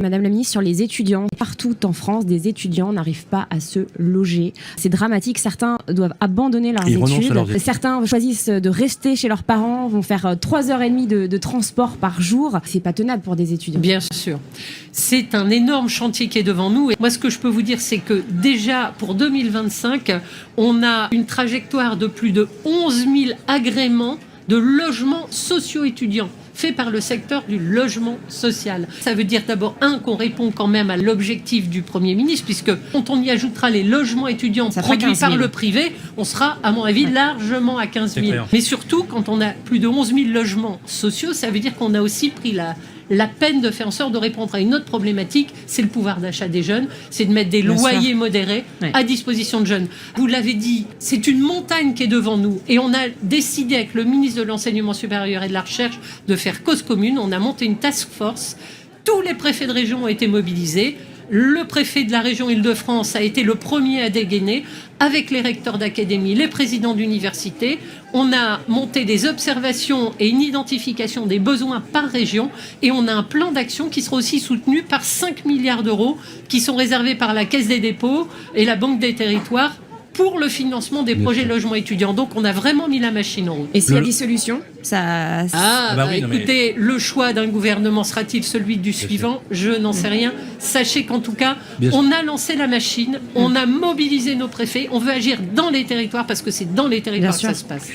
Madame la ministre, sur les étudiants, partout en France, des étudiants n'arrivent pas à se loger. C'est dramatique, certains doivent abandonner leurs études. Certains choisissent de rester chez leurs parents, vont faire 3h30 de transport par jour. C'est pas tenable pour des étudiants. Bien sûr. C'est un énorme chantier qui est devant nous. Et moi, ce que je peux vous dire, c'est que déjà, pour 2025, on a une trajectoire de plus de 11 000 agréments de logements socio-étudiants fait par le secteur du logement social. Ça veut dire d'abord, qu'on répond quand même à l'objectif du Premier ministre, puisque quand on y ajoutera les logements étudiants produits par le privé, on sera, à mon avis, largement à 15 000. Mais surtout, quand on a plus de 11 000 logements sociaux, ça veut dire qu'on a aussi pris la peine de faire en sorte de répondre à une autre problématique, c'est le pouvoir d'achat des jeunes, c'est de mettre des loyers modérés à disposition de jeunes. Vous l'avez dit, c'est une montagne qui est devant nous et on a décidé avec le ministre de l'Enseignement supérieur et de la Recherche de faire cause commune. On a monté une task force, tous les préfets de région ont été mobilisés. Le préfet de la région Île-de-France a été le premier à dégainer avec les recteurs d'académie, les présidents d'université. On a monté des observations et une identification des besoins par région et on a un plan d'action qui sera aussi soutenu par 5 milliards d'euros qui sont réservés par la Caisse des dépôts et la Banque des territoires pour le financement des projets logement étudiants. Donc, on a vraiment mis la machine en route. Et s'il y a dissolution, ça... écoutez, le choix d'un gouvernement sera-t-il celui du suivant? Je n'en sais rien. Sachez qu'en tout cas, on a lancé la machine, on a mobilisé nos préfets, on veut agir dans les territoires parce que c'est dans les territoires que ça se passe.